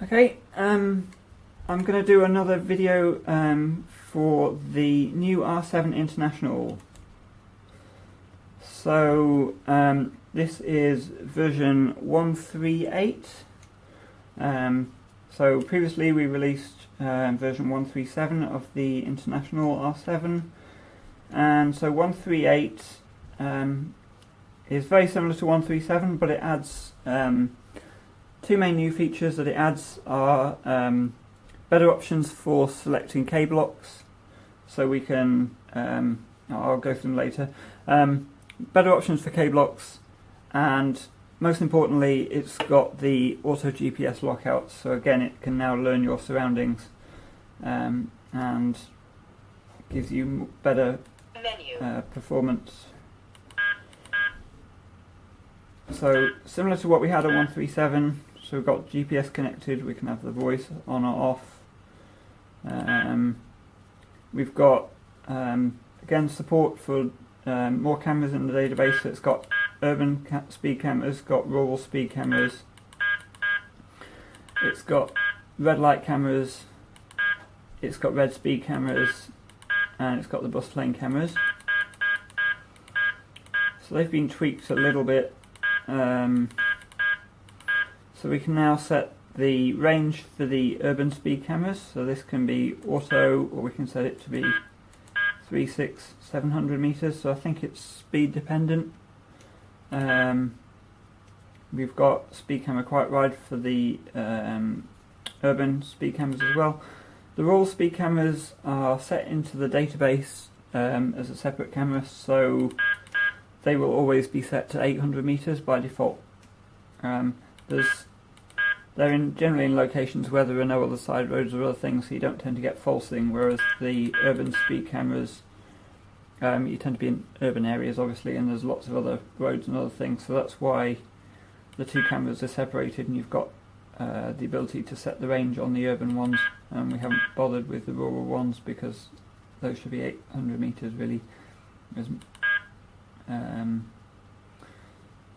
Okay, I'm going to do another video for the new R7 International. So this is version 138. So previously we released version 137 of the International R7, and so 138 is very similar to 137, but it adds two main new features that it adds are better options for selecting K-blocks, so we can, I'll go through them later, better options for K-blocks, and most importantly it's got the auto GPS lockouts, so again it can now learn your surroundings and gives you better performance. So similar to what we had on 137, so we've got GPS connected, we can have the voice on or off. We've got again support for more cameras in the database, so it's got urban speed cameras, got rural speed cameras, it's got red light cameras, it's got red speed cameras, and it's got the bus lane cameras. So they've been tweaked a little bit. So we can now set the range for the urban speed cameras, so this can be auto, or we can set it to be 3, 6, 700 meters, so I think it's speed dependent. We've got speed camera quite wide for the urban speed cameras as well. The rural speed cameras are set into the database as a separate camera, so they will always be set to 800 meters by default. They're generally in locations where there are no other side roads or other things, so you don't tend to get falsing, whereas the urban speed cameras, you tend to be in urban areas obviously, and there's lots of other roads and other things, so that's why the two cameras are separated, and you've got the ability to set the range on the urban ones. We haven't bothered with the rural ones because those should be 800 meters really.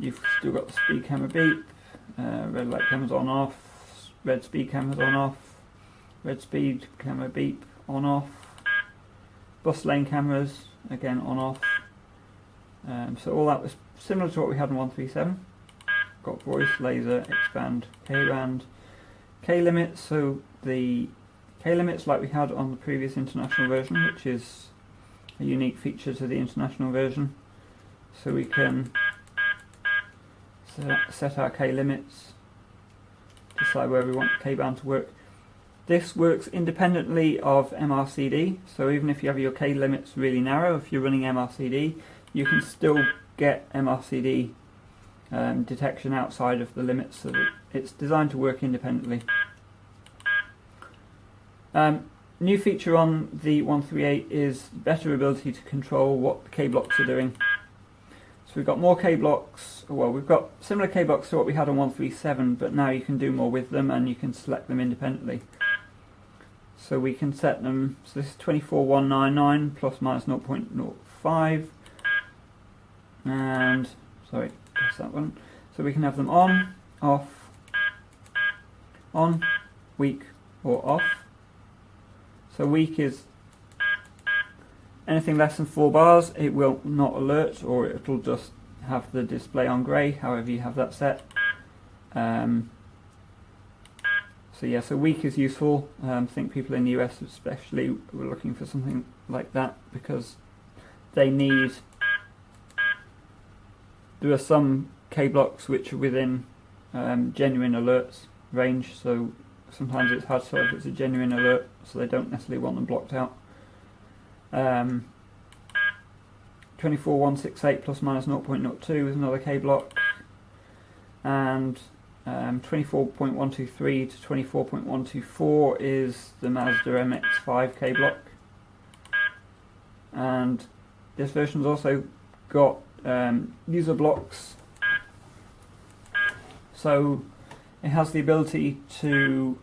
You've still got the speed camera beep, red light cameras on off, red speed cameras on off, red speed camera beep on off, bus lane cameras again on off. So all that was similar to what we had in 137. Got voice, laser, expand, K-band, K-limits, so the K-limits like we had on the previous international version, which is a unique feature to the international version. So we can set our K-limits, decide where we want the K-band to work. This works independently of MRCD, so even if you have your K-limits really narrow, if you're running MRCD, you can still get MRCD detection outside of the limits, so that it's designed to work independently. New feature on the 138 is better ability to control what the K-blocks are doing. So we've got more K-blocks, well we've got similar K-blocks to what we had on 137, but now you can do more with them and you can select them independently. So we can set them, so this is 24199 plus minus 0.05, and, sorry, that's that one. So we can have them on, off, on, weak, or off. So weak is anything less than 4 bars, it will not alert, or it'll just have the display on grey, however you have that set. So yeah, so weak is useful. I think people in the US especially were looking for something like that because they need, there are some K-blocks which are within genuine alerts range, so sometimes it's hard to tell if it's a genuine alert, so they don't necessarily want them blocked out. 24168 plus minus 0.02 is another K-block, and 24.123 to 24.124 is the Mazda MX-5 K-block. And this version's also got user blocks, so it has the ability to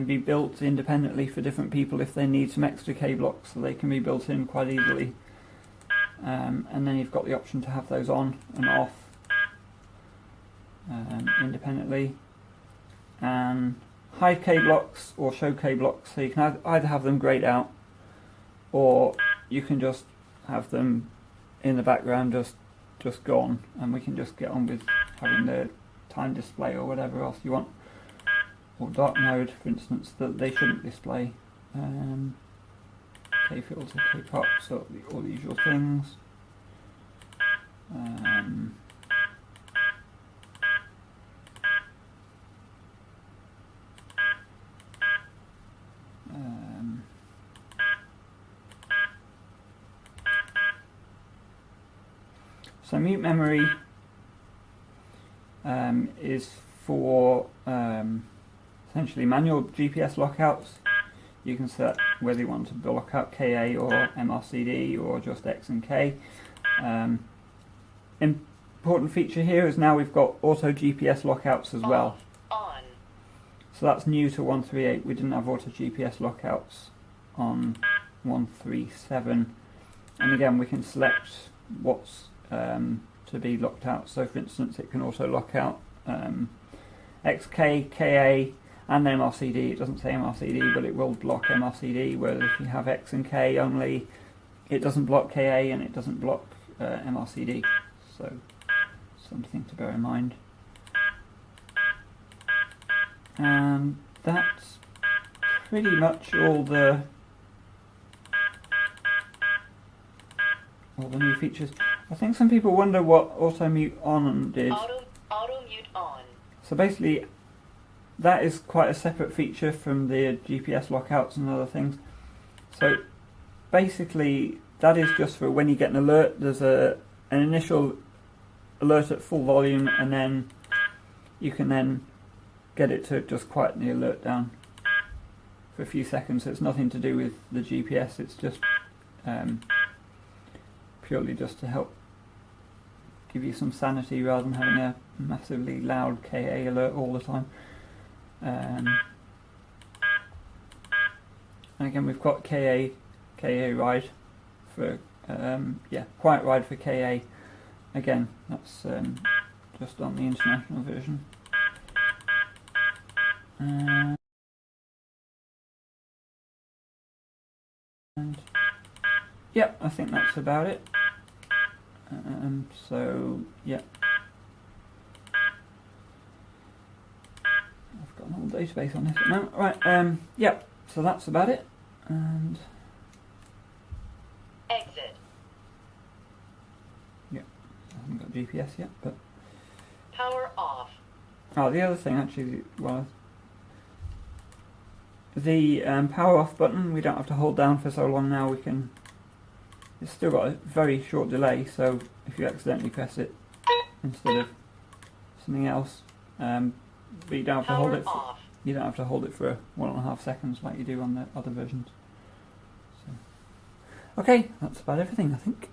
be built independently for different people if they need some extra K-blocks, so they can be built in quite easily. And then you've got the option to have those on and off independently. And hide K blocks or show K blocks, so you can either have them grayed out, or you can just have them in the background just gone, and we can just get on with having the time display or whatever else you want, or dark mode, for instance, that they shouldn't display. K filter, K pop, so all the usual things. So mute memory is for essentially manual GPS lockouts. You can set whether you want to block out KA or MRCD or just X and K. Important feature here is now we've got auto GPS lockouts as well. On. So that's new to 138. We didn't have auto GPS lockouts on 137. And again, we can select what's to be locked out. So for instance, it can also lock out XK, KA and MRCD. It doesn't say MRCD, but it will block MRCD, whereas if you have X and K only, it doesn't block KA and it doesn't block MRCD. So something to bear in mind. And that's pretty much all the new features. I think some people wonder what auto mute on did. Auto mute on. So basically, that is quite a separate feature from the GPS lockouts and other things. So basically, that is just for when you get an alert. There's an initial alert at full volume, and then you can then get it to just quieten the alert down for a few seconds. So it's nothing to do with the GPS. It's just purely just to help give you some sanity rather than having a massively loud KA alert all the time. And again, we've got KA ride for quiet ride for KA. Again, that's just on the international version. And yeah, I think that's about it. So yeah, I've got an old database on this at the moment. Right, yeah, so that's about it. And Exit. yeah, I haven't got GPS yet, but Power off. oh, the other thing actually, well, the power off button we don't have to hold down for so long now. We can. It's still got a very short delay, so if you accidentally press it instead of something else, but you don't have to hold it. You don't have to hold it for 1.5 seconds like you do on the other versions. So, okay, that's about everything, I think.